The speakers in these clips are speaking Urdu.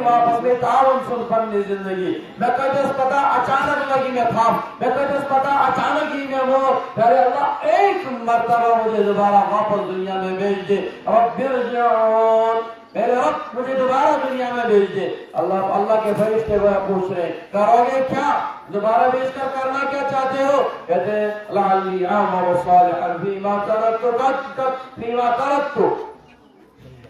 واپس میں تعاون سن پنی زندگی میں کتس پتہ اچانک لگی میں تھا میں کتس پتہ اچانک ہی میں وہ پیارے اللہ ایک مرتبہ مجھے دوبارہ واپس دنیا میں بھیج دے رب ارجعون میرے رب مجھے دوبارہ دنیا میں بھیج دے اللہ کے فرشتے وہ پوچھ رہے کرو گے کیا دوبارہ بھیج کر کرنا کیا چاہتے ہو کہتے ہیں لعلی اعمل صالحا فیما ترکت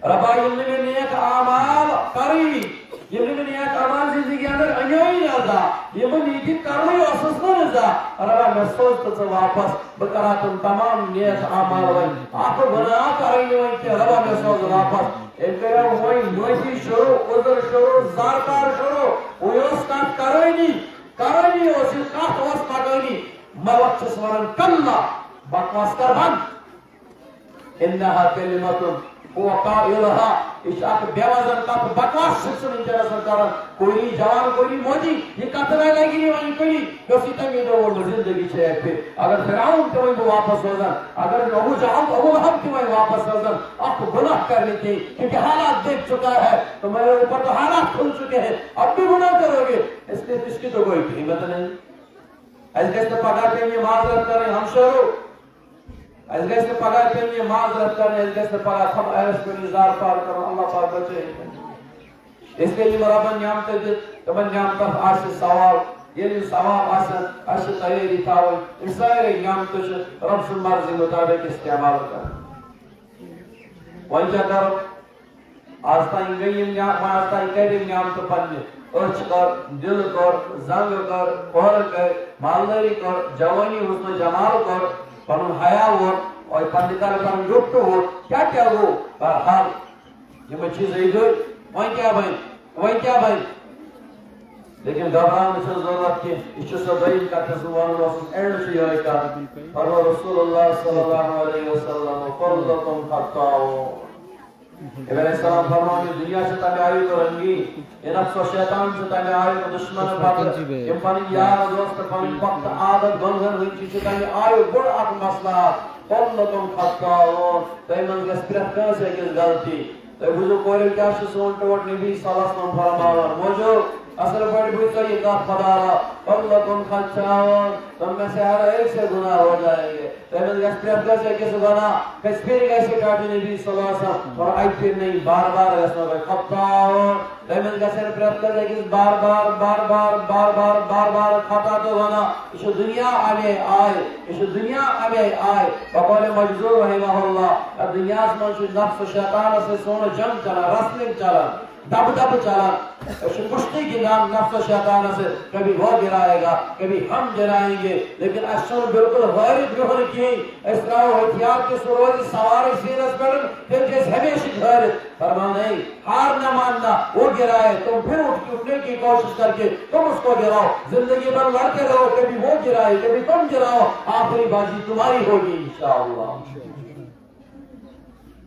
ربا یہ نیک اعمال کری یہ نیک اعمال زندگی اندر انیوئی نازا یہ نیکی کرنی اساس نازا ربا میں سوچتا تھا واپس بکرا تم تمام نیک اعمال ہوئی آپ گناہ کرنی ہوئی کہ ربا میں سوچ واپس ایک کرا ہوئی نوشی شروع عذر شروع زارتار شروع ویوس کات کرنی اسی کات وس پاگنی موت چسورن کلا بکواس کر بند انہا کلمتن وہ قائلها اس اک بیوازن کا بکواس شخصن انجرا سرکارن کوئی جوان کوئی موجی یہ کتنا لگی نہیں وہیں کڑی کسی تنگی دو وہ زندگی چھے ایک پھر اگر فرعون کے وہیں واپس ہو جان اگر ابو جہاں ابو لہب کے وہیں واپس ہو جان آپ کو گناہ کر لیتے کیونکہ حالات دیکھ چکا ہے تو میرے اوپر تو حالات کھل چکے ہیں اب بھی گناہ کرو گے اس لیے اس کی تو کوئی قیمت نہیں ایسے سے پکا کے یہ معذرت کریں ہم شروع اس سے پگا کے لیے معذرت کریں اس سے پگا ہم ایس کو نظار پار کریں اللہ پاک بچے اس کے لیے مرابن نعمت دے تمن نعمت آش ثواب یہ ثواب آش تیری تاول اس سارے نعمت رب سے مرضی مطابق استعمال کر وجہ کر آستائیں گئی نعمت آستائیں کریم نعمت پنے اچھ کر دل کر زنگ کر پہر کر مالداری کر جوانی حسن جمال کر پنن حیا ہو اور پندکار پنن یوکت ہو کیا ہو بہرحال یہ میں چیز ہے گئی وہیں کیا بھائی لیکن گھبران سے ضرورت کی اس سے دلیل کا تصوان رسول اینڈ سے یہ کہا اور رسول اللہ صلی اللہ علیہ وسلم فرضکم خطاؤ ابن السلام فرمانے دنیا سے تمہیں آئی تو رنگی یہ نفس و شیطان سے تمہیں آئی تو دشمن پاک یہ پانی یار دوست پانی وقت عادت بنگن ہوئی چیز سے تمہیں آئی بڑ اک مسئلہ فرضکم خطاؤ تیمن کے سپرت کہاں سے کس غلطی تو بجو کوئی کیا شسون ٹوٹ نبی صلی اللہ علیہ وسلم فرمانا موجو اصل بڑی بڑی تو یہ کہا خدارا فرضکم خطاؤ تم میں سے ہر ایک سے گناہ ہو جائیں گے تیمن کے سپرت کہاں سے کس گناہ کس پھر کیسے کاٹی نبی صلی اللہ علیہ وسلم اور آئی پھر نہیں بار بار رسول اللہ خطاؤ تیمن کے سپرت کہاں سے کس بار خطا تو گناہ اس دنیا آگے آئے بقول مجذور رحمہ اللہ دنیا سے نفس و شیطان سے سونا جنگ چلا رسلنگ چلا دب چلا کشتی کی نام نفس و شیطان سے کبھی وہ گرائے گا کبھی ہم گرائیں گے لیکن اشن بالکل غیرت گہر کی اسراء و احتیاط کے سروری سواری سیرس پڑھن پھر جیس ہمیشہ غیرت فرمانا نہیں ہار نہ ماننا وہ گرائے تم پھر اٹھنے کی کوشش کر کے تم اس کو گراؤ زندگی بھر لڑتے رہو کبھی وہ گرائے کبھی تم گراؤ آخری بازی تمہاری ہوگی انشاءاللہ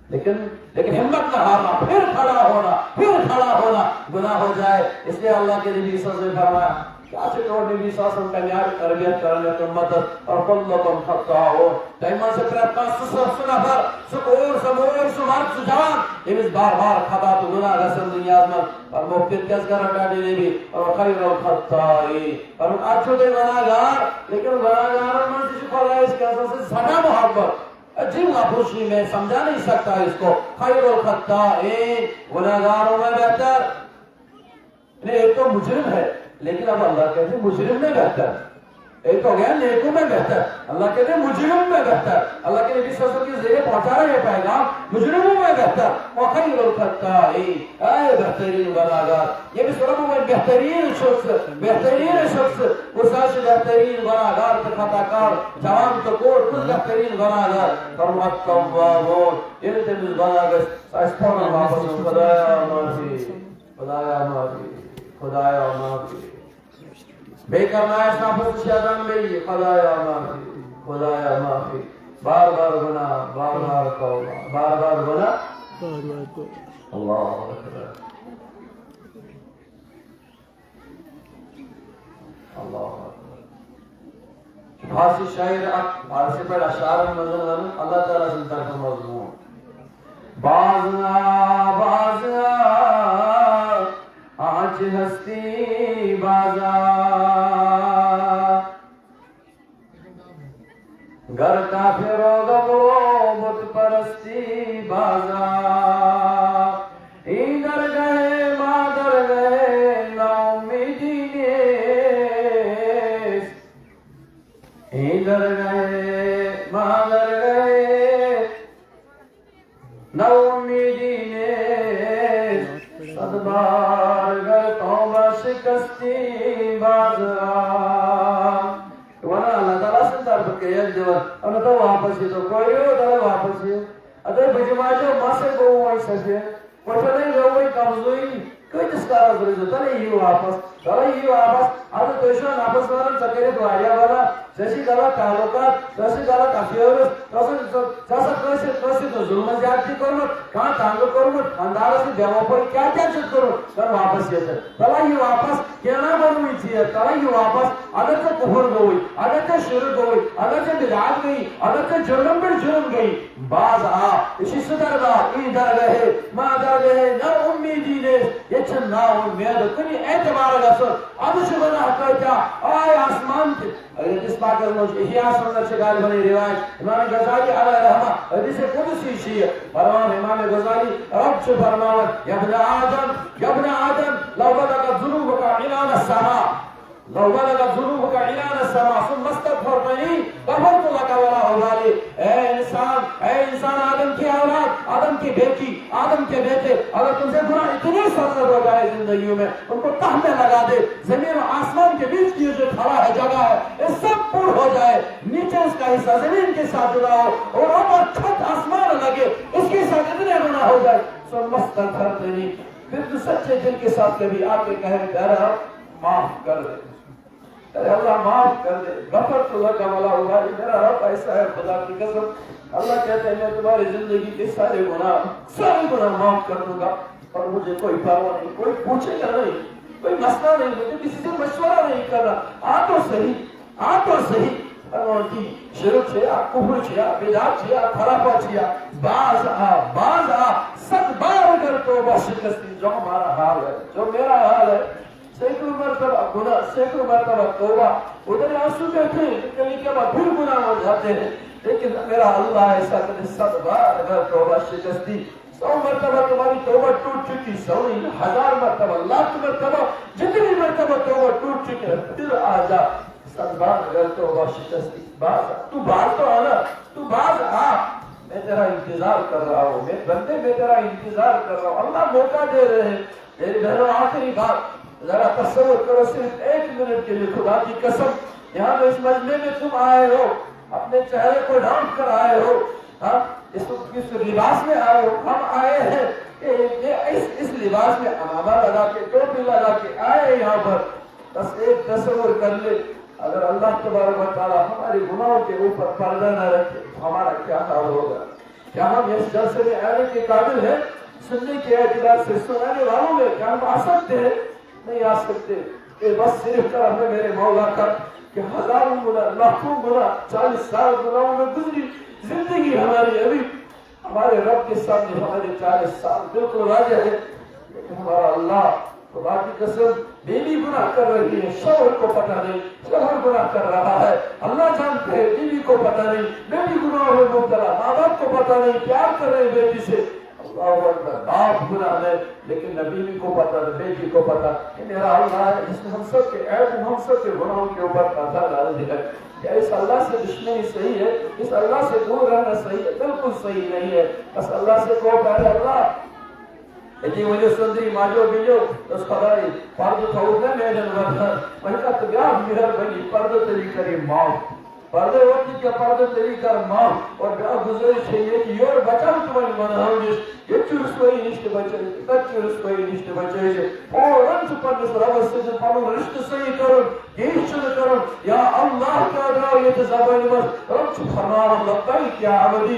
لیکن ہمت نہ ہارنا پھر کھڑا ہونا گناہ ہو جائے اس لیے اللہ کے نبی صلی اللہ علیہ وسلم نے فرمایا کیا سے تو نبی صلی اللہ علیہ وسلم کا نیار تربیت کرنے تو مدد اور کلکم خطاؤ دائمان سے پریتا سنفر سکور سمور سمارت سجوان یہ بار خطا تو گناہ رسل دنیا آزمان اور مفت کس کر رکھا دی نبی اور خیر الخطائی اور اچھو دے گناہ گار لیکن گناہ گار من سے شکر ہے اس کے اصل سے سڑا محبت جملہ پوچھنی میں سمجھا نہیں سکتا اس کو خیر الخطائین گناہگاروں میں بہتر ایک تو مجرم ہے لیکن اب اللہ کہتے ہیں مجرم میں بہتر ایک تو گیا نیکوں میں بہتر اللہ کہتے ہیں مجرم میں بہتر اللہ کے نبی صلی اللہ علیہ وسلم کی ذریعے پہنچا رہے ہیں پیغام مجرموں میں بہتر وخیر الخطائین اے بہترین گناہگار یہ بھی سورہ میں بہترین شخص اساس بہترین گناہگار تو خطاکار جوان تو کوٹ کل بہترین گناہگار فرمت توابون یہ تمیز گناہگار اسپورن واپس خدایا معافی بے کرنا ہے نفس شیطان میں یہ خدایا معافی بار گناہ بار توبہ بار گناہ اللہ اکبر اللہ اکبر فارسی شاعر فارسی پر اشعار مضمون اللہ تعالیٰ سے طرف مضمون بازنا پانچ ہستی بازار گھر کافروں گمو بت پرستی بازار ادھر گئے مادر گئے نا امیدی نیس ادھر گئے مادر گئے نا امیدی نیس صد بار گر توبہ شکستی بازار وانا اللہ تعالیٰ سے طرف کے یک جوان انہوں تو واپس ہی تو کوئی ہو تو واپس ہی ادھر بجماجو ماں سے گو ہوئی سکے کوئی نہیں گو ہوئی کمزوئی کوئی جس کارا ضروری جو تلے ہی واپس ادھر توشنا ناپس وارن سکرے تو آیا والا جیسی کلا تعلقات جیسی کلا کافیورس جیسا کوئی تو ظلم زیادتی کرمت کہاں تانگو کرمت اندارہ سے دیموں پر کیا چیز کرمت کر واپس یہ تھے تلا ہی واپس کینا بنوئی تھی تلا ہی واپس اگر تو کفر گوئی اگر تو شرک گوئی اگر تو بدعات گئی اگر تو جرم پر جرم گئی باز اسی صدر دا ادھر رہے مادر رہے نا امیدی نیس یہ چند نا امید کنی اعتبار گسر اب شبنا حقا کیا آئے آسمان کے اگر اس پاکر موج احیاء سنت شکال بنی روایت امام غزالی علیہ رحمہ حدیث قدسی شیئر فرمان امام غزالی رب سے فرمان یا ابن آدم لو بلغت ذنوبک عنان السماء لو بلغت ذنوبک عنان السماء ثم استغفرتنی غفرت لك ولا ابالي اے انسان آدم کی اولاد آدم کی بیٹی آدم کے بیٹے اگر تم سے گناہ اتنی سرزد ہو جائے زندگیوں میں ان کو تہ میں لگا دے زمین و آسمان کے بیچ کی جو کھڑا ہے جگہ ہے یہ سب پور ہو جائے نیچے اس کا حصہ زمین کے ساتھ جڑا ہو اور اوپر چھت آسمان لگے اس کے ساتھ اتنے گناہ ہو جائے ثم استغفرتنی پھر تو سچے دل کے ساتھ کبھی آ کے کہے رب معاف کر دے اے اللہ معاف کر دے غفرت لک ولا ابالی میرا رب ایسا ہے خدا کی قسم اللہ کہتے ہیں میں تمہاری زندگی کے سارے گناہ معاف کر دوں گا اور مجھے کوئی پرواہ نہیں کوئی پوچھے گا نہیں کوئی مسئلہ نہیں مجھے کسی سے مشورہ نہیں کرنا آ تو صحیح کی شرک چھیا کفر چھیا بدعت چھیا خرابہ چھیا باز آ ست بار اگر توبہ شکستی جو ہمارا حال ہے جو میرا حال ہے سینکڑوں مرتبہ گناہ سینکڑوں مرتبہ توبہ ادھر آنسو کہتے ہیں کبھی کبھی پھر گناہ ہو جاتے ہیں لیکن میرا اللہ ایسا کہ ست بار اگر توبہ شکستی 100 مرتبہ تمہاری توبہ ٹوٹ چکی 100 نہیں 1000 مرتبہ لاکھ مرتبہ جتنی مرتبہ توبہ ٹوٹ چکی ہے پھر آ جا ست بار اگر توبہ شکستی باز تو باز تو آنا تو باز آ میں تیرا انتظار کر رہا ہوں میں بندے میں تیرا انتظار کر رہا ہوں اللہ موقع دے رہے ہیں میری بہنوں آخری بات ذرا تصور کرو صرف 1 منٹ کے لیے خدا کی قسم یہاں تو اس مجمع میں تم آئے ہو اپنے چہرے کو ڈھانپ کر آئے ہو اس لباس میں آئے ہو ہم آئے ہیں اس لباس میں امامہ لگا کے ٹوپی لگا کے آئے یہاں پر بس ایک تصور کر لے اگر اللہ تبارک و تعالی ہمارے گناہوں کے اوپر پردہ نہ رکھے ہمارا کیا حال ہوگا کیا ہم اس جلسے میں آنے کے قابل ہیں سننے کے اعتبار سے سنانے والوں میں کیا ہم آ سکتے ہیں نہیں آ سکتے کہ بس صرف کرم ہے میرے مولا کا کہ ہزاروں گناہ لاکھوں گناہ 40 سال گناہوں میں گزری زندگی ہماری ابھی ہمارے رب کے سامنے ہمارے 40 سال بالکل واضح ہے لیکن ہمارا اللہ خدا کی قسم بیوی گناہ کر رہی ہے شوہر کو پتہ نہیں شوہر گناہ کر رہا ہے اللہ جانتے ہیں بیوی کو پتہ نہیں بیٹی گناہ میں مبتلا ماں باپ کو پتہ نہیں پیار کر رہے بیٹی سے اللہ اکبر باپ گناہ ہے لیکن نہ بیوی کو پتہ نہ بیٹی کو پتہ کہ میرا اللہ ہے جس نے ہم سب کے عیب ہم سب کے گناہوں کے اوپر پردہ ڈال دیا ہے کیا اس اللہ سے دشمنی صحیح ہے اس اللہ سے دور رہنا صحیح ہے بالکل صحیح نہیں ہے بس اللہ سے کو پہلے اللہ ایتی مجھے سندری ماجو بیجو اس خدای پردو تھوڑ نے میڈن ورد میں کہا تو گیا مہر بنی پردو تری کری معاف پردے وقتی کیا پردو تری کر معاف اور گیا گزارش ہے یہ کہ یور بچاو تمہیں منہاؤں جس یہ چورس کوئی نشت بچے تچورس کوئی نشت بچے اور رنچ پندس رب سے جو پانو رشت صحیح کرو Geçin karın. Ya Allah ka ayeti zabanımız. Rab subhanahu labbaik ya abdi.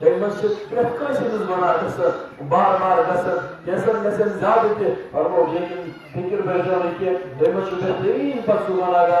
Masjid prefkaşınız bana kısır, bar kısır, kesin zabiti, farmo lekin fikir bejane ki masjid behterin pasu bana ga,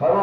farmo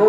2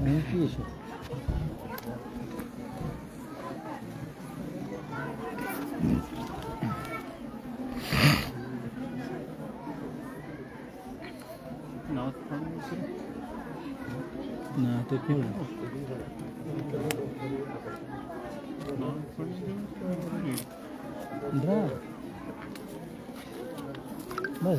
Не пишет. На, ты пил. Да. Да.